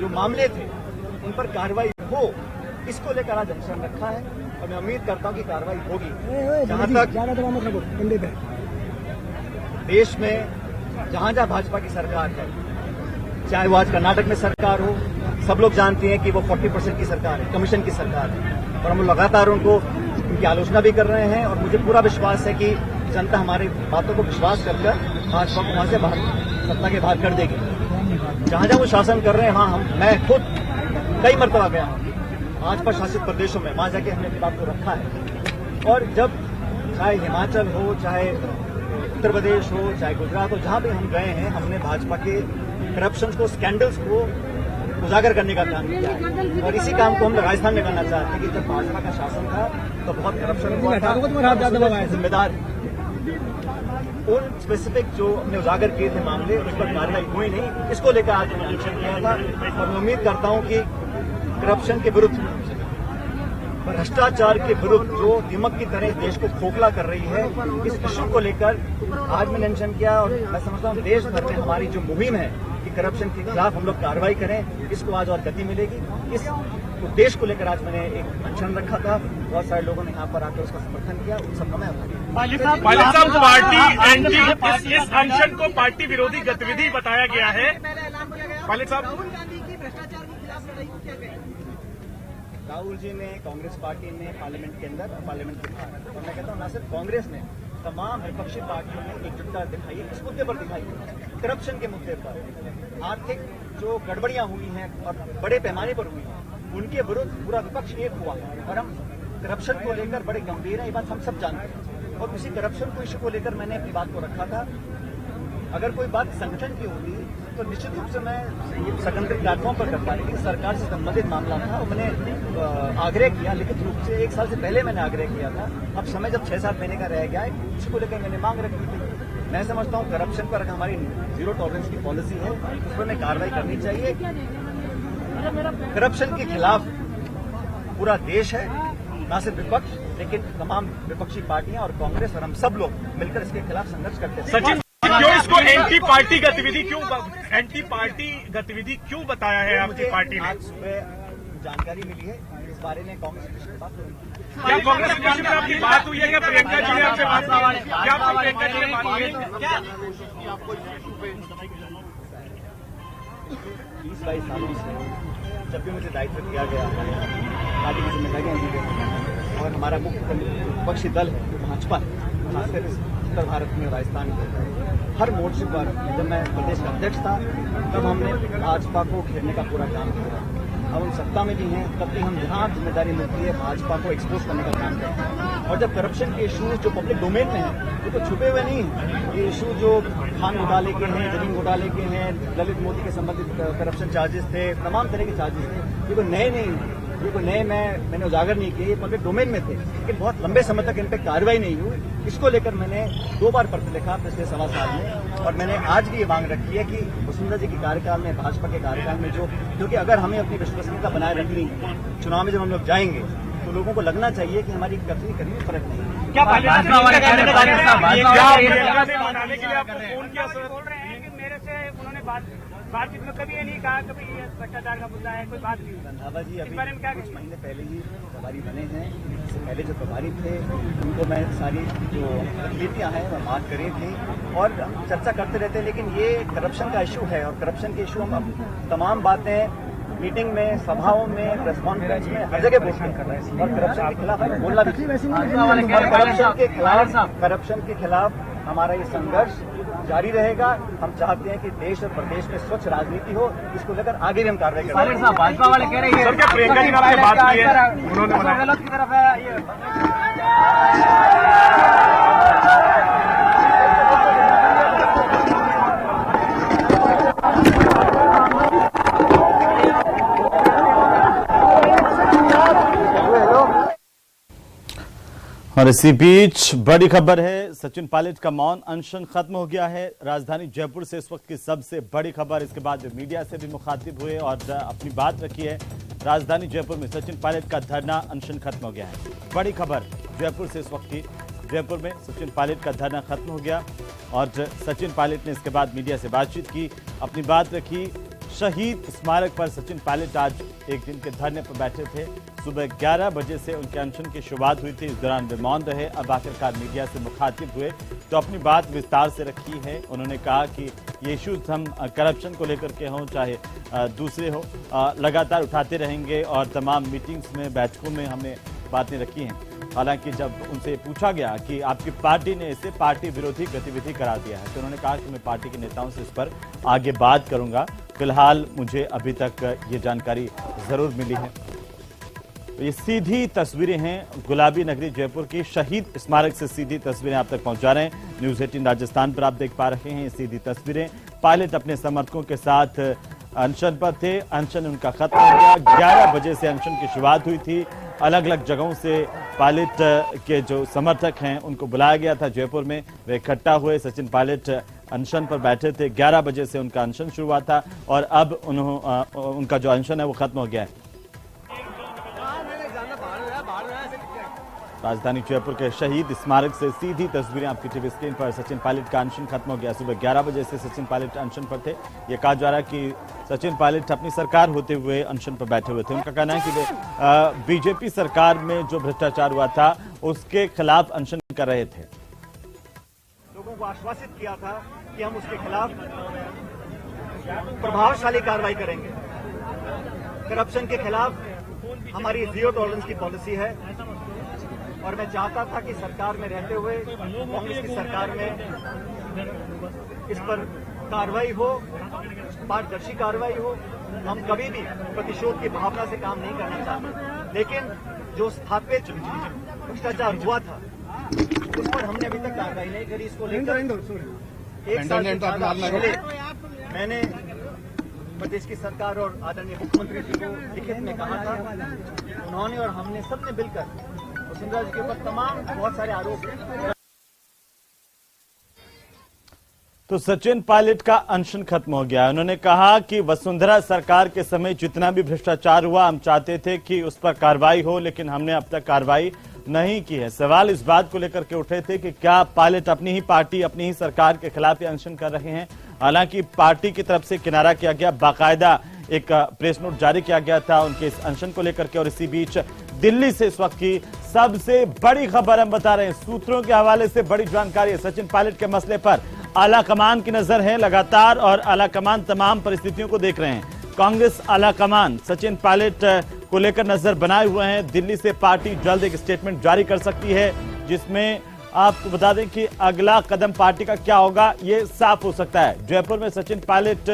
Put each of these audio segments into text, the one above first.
जो मामले थे उन पर कार्रवाई हो, इसको लेकर आज अनशन रखा है और मैं उम्मीद करता हूं कि कार्रवाई होगी। जहां तक देश में जहां भाजपा की सरकार है, चाहे वो आज कर्नाटक में सरकार हो, सब लोग जानते हैं कि वो 40% की सरकार है, कमीशन की सरकार है, और हम लगातार उनकी आलोचना भी कर रहे हैं। और मुझे पूरा विश्वास है कि जनता हमारी बातों को विश्वास कर भाजपा को वहां से सत्ता के बाहर कर देगी। जहां वो शासन कर रहे हैं, मैं खुद कई मरतबा गया हूं भाजपा शासित प्रदेशों में, वहां जाके हमने बात को रखा है। और जब चाहे हिमाचल हो, चाहे उत्तर प्रदेश हो, चाहे गुजरात हो, जहां भी हम गए हैं, हमने भाजपा के करप्शन को, स्कैंडल्स को उजागर करने का काम किया है। और इसी काम को हम राजस्थान में करना चाहते हैं कि जब भाजपा का शासन था तो बहुत करप्शन हुआ था, जिम्मेदार उन स्पेसिफिक जो हमने उजागर किए थे मामले, उस पर कार्रवाई हुई नहीं। इसको लेकर आज मैंने अनशन किया था और मैं उम्मीद करता हूं कि करप्शन के विरुद्ध, भ्रष्टाचार के विरुद्ध जो दीमक की तरह देश को खोखला कर रही है, इस इश्यू को लेकर आज मैंने अनशन किया। और मैं समझता हूं देश भर में हमारी जो मुहिम है कि करप्शन के खिलाफ हम लोग कार्रवाई करें, इसको आज और गति मिलेगी। इस उद्देश्य को लेकर आज मैंने एक अनशन रखा था। बहुत सारे लोगों ने यहाँ पर आकर उसका समर्थन किया, उन सबका मैं आभारी हूं। पायलट साहब, पार्टी इस अनशन को पार्टी विरोधी गतिविधि बताया गया है। पायलट साहब, राहुल जी ने, कांग्रेस पार्टी ने पार्लियामेंट के अंदर और पार्लियामेंट के बाहर, और मैं कहता हूं न सिर्फ कांग्रेस ने, तमाम विपक्षी पार्टियों ने एकजुटता दिखाई है। किस मुद्दे पर दिखाई है? करप्शन के मुद्दे पर। आर्थिक जो गड़बड़ियां हुई हैं और बड़े पैमाने पर हुई हैं, उनके विरुद्ध पूरा विपक्ष एक हुआ है। और हम करप्शन को लेकर बड़े गंभीर हैं, ये बात हम सब जानते हैं। और उसी करप्शन को इश्यू को लेकर मैंने अपनी बात को रखा था। अगर कोई बात संगठन की होती तो निश्चित रूप से मैं सेकेंडरी प्लेटफॉर्म पर करता, लेकिन सरकार से संबंधित मामला था और मैंने आग्रह किया, लिखित रूप से 1 साल से पहले मैंने आग्रह किया था। अब समय जब 6-7 महीने का रह गया है, इसको लेकर मैंने मांग रखी थी। मैं समझता हूं करप्शन पर हमारी जीरो टॉलरेंस की पॉलिसी है, उस पर हमें कार्रवाई करनी चाहिए। करप्शन के खिलाफ पूरा देश है, न सिर्फ विपक्ष, लेकिन तमाम विपक्षी पार्टियां और कांग्रेस और हम सब लोग मिलकर इसके खिलाफ संघर्ष करते हैं। सचिन, क्यों इसको एंटी पार्टी गतिविधि क्यों बताया है आपकी पार्टी ने? आज सुबह जानकारी मिली है, इस बारे में कांग्रेस की बात हुई। क्या कांग्रेस अध्यक्ष में आपकी बात हुई है? क्या प्रियंका जी ने आपसे बात की है? क्या आपको प्रियंका जी ने बात की है? 20-22 सालों से जब भी मुझे दायित्व दिया गया, पार्टी की जिम्मेदारियां दी गई और हमारा मुख्य विपक्षी दल भाजपा, खासकर उत्तर भारत में, राजस्थान में, हर मोर्चे पर जब मैं प्रदेश का अध्यक्ष था तब हमने भाजपा को घेरने का पूरा काम किया। अब हम सत्ता में भी हैं, तब भी हम जहां जिम्मेदारी मिलती है भाजपा को एक्सपोज करने का काम करते हैं। और जब करप्शन के इशूज जो पब्लिक डोमेन में हैं, वो तो छुपे हुए नहीं हैं। ये इशू जो खान घोटाले के हैं, जमीन घोटाले के हैं, ललित मोदी के संबंधित करप्शन चार्जेस थे, तमाम तरह के चार्जेस थे, ये कोई नए नहीं हैं। ये कोई नए मैंने उजागर नहीं किए, ये पब्लिक डोमेन में थे, लेकिन बहुत लंबे समय तक इन पर कार्रवाई नहीं हुई। इसको लेकर मैंने 2 बार पत्र लिखा पिछले 1.25 साल में, और मैंने आज भी ये मांग रखी है कि वसुंधरा जी के कार्यकाल में, भाजपा के कार्यकाल में क्योंकि अगर हमें अपनी विश्वसनीयता बनाए रखनी है, चुनाव में जब हम लोग जाएंगे तो लोगों को लगना चाहिए कि हमारी कथनी कहीं फर्क नहीं है। क्या भाजपा वाले कहने के लिए आपको फोन किया? बोल रहे हैं कि मेरे से उन्होंने बातचीत में कभी ये नहीं कहा कभी ये भ्रष्टाचार का मुद्दा है, कोई बात नहीं। रंधावा जी अभी बारे में क्या कुछ महीने पहले ही प्रभारी बने हैं। इससे पहले जो प्रभारी थे उनको मैं सारी जो तकलीफियाँ हैं वह बात करी थी और चर्चा करते रहते हैं। लेकिन ये करप्शन का इशू है और करप्शन के इशू हम अब तमाम बातें मीटिंग में, सभाओं में, प्रेस कॉन्फ्रेंस में हर जगह बोलते कर रहे हैं और करप्शन के खिलाफ हमें बोलना भी चाहिए। करप्शन के खिलाफ हमारा ये संघर्ष जारी रहेगा। हम चाहते हैं कि देश और प्रदेश में स्वच्छ राजनीति हो, इसको लेकर आगे भी हम कार्रवाई करेंगे। भाजपा वाले कह रहे हैं सर, क्या प्रियंका जी ने आपसे बात की है? उन्होंने गलत की तरफ है ये। और इसी बीच बड़ी खबर है, सचिन पायलट का मौन अनशन खत्म हो गया है। राजधानी जयपुर से इस वक्त की सबसे बड़ी खबर, इसके बाद मीडिया से भी मुखातिब हुए और अपनी बात रखी है। राजधानी जयपुर में सचिन पायलट का धरना अनशन खत्म हो गया है। बड़ी खबर जयपुर से इस वक्त की, जयपुर में सचिन पायलट का धरना खत्म हो गया और सचिन पायलट ने इसके बाद मीडिया से बातचीत की, अपनी बात रखी। शहीद स्मारक पर सचिन पायलट आज एक दिन के धरने पर बैठे थे। सुबह 11 बजे से उनके अनशन की शुरुआत हुई थी। इस दौरान वे मौन रहे। अब आखिरकार मीडिया से मुखातिब हुए तो अपनी बात विस्तार से रखी है। उन्होंने कहा कि ये इश्यूज हम करप्शन को लेकर के हों चाहे दूसरे हो, लगातार उठाते रहेंगे और तमाम मीटिंग्स में, बैठकों में हमने बातें रखी हैं। हालांकि जब उनसे पूछा गया कि आपकी पार्टी ने इसे पार्टी विरोधी गतिविधि करार दिया है तो उन्होंने कहा कि मैं पार्टी के नेताओं से इस पर आगे बात करूंगा। फिलहाल मुझे अभी तक ये जानकारी जरूर मिली है। ये सीधी तस्वीरें हैं गुलाबी नगरी जयपुर की। शहीद स्मारक से सीधी तस्वीरें आप तक पहुंचा रहे हैं। न्यूज 18 राजस्थान पर आप देख पा रहे हैं ये सीधी तस्वीरें। पायलट अपने समर्थकों के साथ अनशन पर थे। अनशन उनका खत्म हो गया। 11 बजे से अनशन की शुरुआत हुई थी। अलग अलग जगहों से पायलट के जो समर्थक हैं उनको बुलाया गया था जयपुर में। वे इकट्ठा हुए। सचिन पायलट अनशन पर बैठे थे। 11 बजे से उनका अनशन शुरू हुआ था और अब उनका जो अनशन है वो खत्म हो गया है। राजधानी जयपुर के शहीद स्मारक से सीधी तस्वीरें आपकी टीवी स्क्रीन पर। सचिन पायलट का अनशन खत्म हो गया। सुबह 11 बजे से सचिन पायलट अनशन पर थे। ये कहा जा रहा है कि सचिन पायलट अपनी सरकार होते हुए अनशन पर बैठे हुए थे। उनका कहना है कि वे बीजेपी सरकार में जो भ्रष्टाचार हुआ था उसके खिलाफ अनशन कर रहे थे। लोगों को आश्वासित किया था कि हम उसके खिलाफ प्रभावशाली कार्रवाई करेंगे। करप्शन के खिलाफ हमारी जीरो टॉलरेंस की पॉलिसी है और मैं चाहता था कि सरकार में रहते हुए कांग्रेस की सरकार में इस पर कार्रवाई हो, पारदर्शी कार्रवाई हो। हम कभी भी प्रतिशोध की भावना से काम नहीं करना चाहते, लेकिन जो स्थापित भ्रष्टाचार हुआ था उस पर हमने अभी तक कार्रवाई नहीं करी। इसको लेकर एक साल से पहले मैंने प्रदेश की सरकार और आदरणीय मुख्यमंत्री जी को लिखित में कहा था। उन्होंने और हमने सबने मिलकर वसुंधरा जी के ऊपर तमाम बहुत सारे आरोप हैं। तो सचिन पायलट का अनशन खत्म हो गया। उन्होंने कहा कि वसुंधरा सरकार के समय जितना भी भ्रष्टाचार हुआ हम चाहते थे कि उस पर कार्रवाई हो, लेकिन हमने अब तक कार्रवाई नहीं की है। सवाल इस बात को लेकर के उठे थे कि क्या पायलट अपनी ही पार्टी, अपनी ही सरकार के खिलाफ ये अनशन कर रहे हैं। हालांकि पार्टी की तरफ से किनारा किया गया, बाकायदा एक प्रेस नोट जारी किया गया था उनके इस अनशन को लेकर के। और इसी बीच दिल्ली से इस वक्त की सबसे बड़ी खबर हम बता रहे हैं, सूत्रों के हवाले से बड़ी जानकारी है। सचिन पायलट के मसले पर आला कमान की नजर है लगातार और आला कमान तमाम परिस्थितियों को देख रहे हैं। कांग्रेस आला कमान सचिन पायलट को लेकर नजर बनाए हुए हैं। दिल्ली से पार्टी जल्द एक स्टेटमेंट जारी कर सकती है जिसमें आपको बता दें कि अगला कदम पार्टी का क्या होगा ये साफ हो सकता है। जयपुर में सचिन पायलट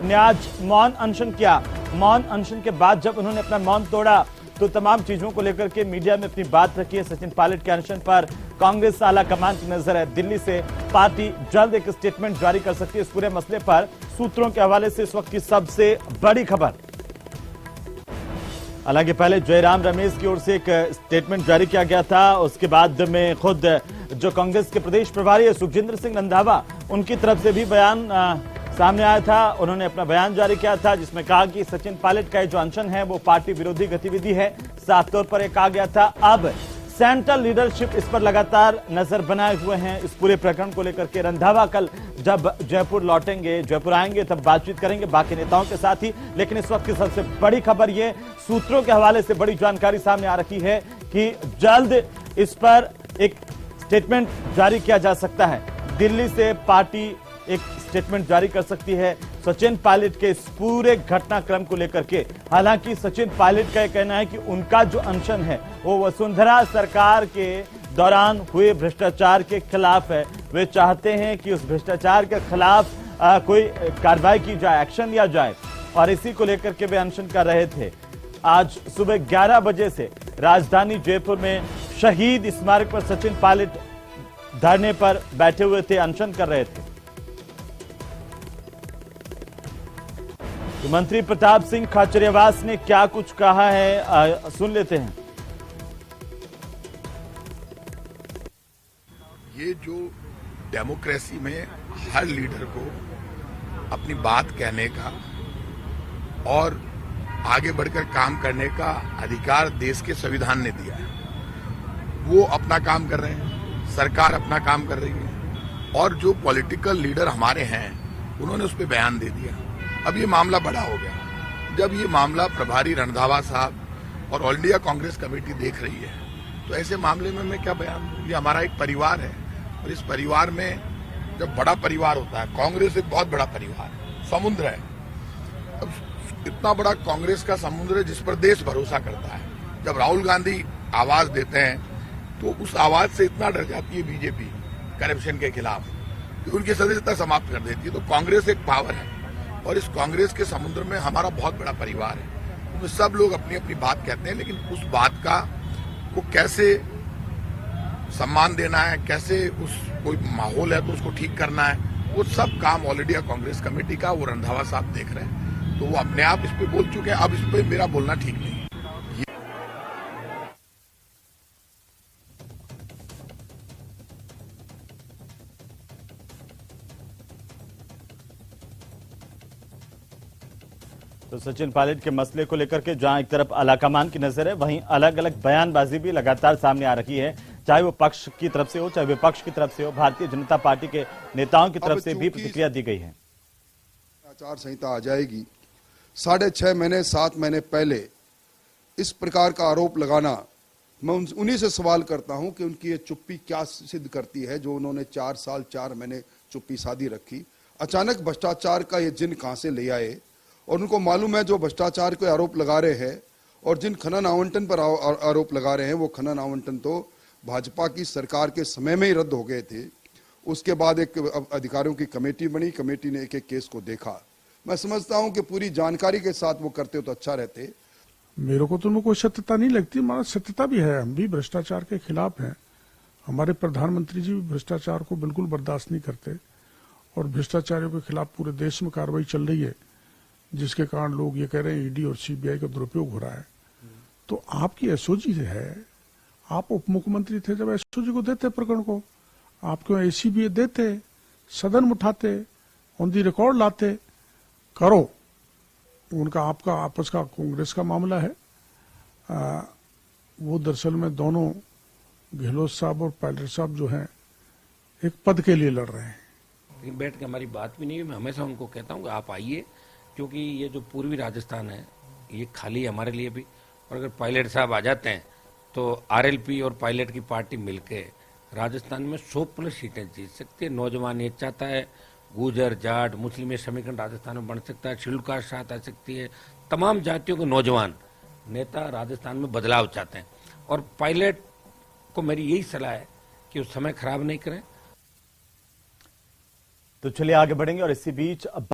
ने आज मौन अनशन किया। मौन अनशन के बाद जब उन्होंने अपना मौन तोड़ा तो तमाम चीजों को लेकर के मीडिया में अपनी बात रखी है। सचिन पायलट के अनशन पर कांग्रेस आला कमान की नजर है। दिल्ली से पार्टी जल्द एक स्टेटमेंट जारी कर सकती है इस पूरे मसले पर। सूत्रों के हवाले से इस वक्त की सबसे बड़ी खबर। हालांकि पहले जयराम रमेश की ओर से एक स्टेटमेंट जारी किया गया था, उसके बाद में खुद जो कांग्रेस के प्रदेश प्रभारी है सुखजिंदर सिंह रंधावा, उनकी तरफ से भी बयान सामने आया था। उन्होंने अपना बयान जारी किया था जिसमें कहा कि सचिन पायलट का जो अनशन है वो पार्टी विरोधी गतिविधि है। साफ तौर पर यह कहा गया था। अब सेंट्रल लीडरशिप इस पर लगातार नजर बनाए हुए हैं इस पूरे प्रकरण को लेकर के। रंधावा कल जब जयपुर लौटेंगे, जयपुर आएंगे, तब बातचीत करेंगे बाकी नेताओं के साथ ही। लेकिन इस वक्त की सबसे बड़ी खबर ये, सूत्रों के हवाले से बड़ी जानकारी सामने आ रही है कि जल्द इस पर एक स्टेटमेंट जारी किया जा सकता है। दिल्ली से पार्टी एक स्टेटमेंट जारी कर सकती है सचिन पायलट के इस पूरे घटनाक्रम को लेकर के। हालांकि सचिन पायलट का यह कहना है कि उनका जो अनशन है वो वसुंधरा सरकार के दौरान हुए भ्रष्टाचार के खिलाफ है। वे चाहते हैं कि उस भ्रष्टाचार के खिलाफ कोई कार्रवाई की जाए, एक्शन लिया जाए और इसी को लेकर के वे अनशन कर रहे थे। आज सुबह 11 बजे से राजधानी जयपुर में शहीद स्मारक पर सचिन पायलट धरने पर बैठे हुए थे, अनशन कर रहे थे। तो मंत्री प्रताप सिंह खाचरियावास ने क्या कुछ कहा है, सुन लेते हैं। ये जो डेमोक्रेसी में हर लीडर को अपनी बात कहने का और आगे बढ़कर काम करने का अधिकार देश के संविधान ने दिया है, वो अपना काम कर रहे हैं, सरकार अपना काम कर रही है। और जो पॉलिटिकल लीडर हमारे हैं उन्होंने उस पर बयान दे दिया। अब ये मामला बड़ा हो गया। जब ये मामला प्रभारी रंधावा साहब और ऑल इंडिया कांग्रेस कमेटी देख रही है, तो ऐसे मामले में मैं क्या बयान दूं? ये हमारा एक परिवार है, और इस परिवार में जब बड़ा परिवार होता है, कांग्रेस एक बहुत बड़ा परिवार है, समुद्र है। अब इतना बड़ा कांग्रेस का समुद्र है जिस पर देश भरोसा करता है। जब राहुल गांधी आवाज देते हैं तो उस आवाज से इतना डर जाती है बीजेपी करप्शन के खिलाफ कि उनकी सदस्यता समाप्त कर देती है। तो कांग्रेस एक पावर है, और इस कांग्रेस के समुद्र में हमारा बहुत बड़ा परिवार है। उसमें सब लोग अपनी अपनी बात कहते हैं, लेकिन उस बात का को कैसे सम्मान देना है, कैसे उस कोई माहौल है तो उसको ठीक करना है, वो सब काम ऑल इंडिया कांग्रेस कमेटी का वो रंधावा साहब देख रहे हैं। तो वो अपने आप इस पे बोल चुके हैं, अब इस पे मेरा बोलना ठीक नहीं है। तो सचिन पायलट के मसले को लेकर के जहां एक तरफ आलाकमान की नजर है, वहीं अलग अलग बयानबाजी भी लगातार सामने आ रही है, चाहे वो पक्ष की तरफ से हो चाहे विपक्ष की तरफ से हो। भारतीय जनता पार्टी के नेताओं की तरफ से भी प्रतिक्रिया दी गई है। आचार संहिता आ जाएगी, 6.5 महीने 7 महीने पहले इस प्रकार का आरोप लगाना, मैं उन्हीं से सवाल करता हूं कि उनकी ये चुप्पी क्या सिद्ध करती है, जो उन्होंने 4 साल 4 महीने चुप्पी साधी रखी। अचानक भ्रष्टाचार का ये जिन कहां से ले आए, और उनको मालूम है जो भ्रष्टाचार के आरोप लगा रहे हैं और जिन खनन आवंटन पर आरोप लगा रहे हैं, वो खनन आवंटन तो भाजपा की सरकार के समय में ही रद्द हो गए थे। उसके बाद एक अधिकारियों की कमेटी बनी, कमेटी ने एक एक केस को देखा। मैं समझता हूं कि पूरी जानकारी के साथ वो करते तो अच्छा रहते। मेरे को तो उनमें कोई सत्यता नहीं लगती, हमारा सत्यता भी है, हम भी भ्रष्टाचार के खिलाफ हैं। हमारे प्रधानमंत्री जी भी भ्रष्टाचार को बिल्कुल बर्दाश्त नहीं करते, और भ्रष्टाचारियों के खिलाफ पूरे देश में कार्रवाई चल रही है, जिसके कारण लोग ये कह रहे हैं ईडी और सीबीआई का दुरुपयोग हो रहा है। तो आपकी एसओजी है, आप उप मुख्यमंत्री थे जब एसओजी को देते प्रकरण को, आप क्यों एसीबी देते, सदन में उठाते, ऑन दी रिकॉर्ड लाते, करो। उनका आपका आपस का कांग्रेस का मामला है। वो दरअसल में दोनों गहलोत साहब और पायलट साहब जो हैं एक पद के लिए लड़ रहे हैं। लेकिन बैठ के हमारी बात भी नहीं है। मैं हमेशा उनको कहता हूँ कि आप आइए, क्योंकि ये जो पूर्वी राजस्थान है ये खाली है हमारे लिए भी, और अगर पायलट साहब आ जाते हैं तो आरएलपी और पायलट की पार्टी मिलके राजस्थान में 100+ सीटें जीत सकती है। नौजवान ये चाहता है, गुजर जाट मुस्लिम समीकरण राजस्थान में बन सकता है, शेड्यूल कास्ट आ सकती है, तमाम जातियों के नौजवान नेता राजस्थान में बदलाव चाहते हैं। और पायलट को मेरी यही सलाह है कि उस समय खराब नहीं करें। तो चलिए आगे बढ़ेंगे, और इसी बीच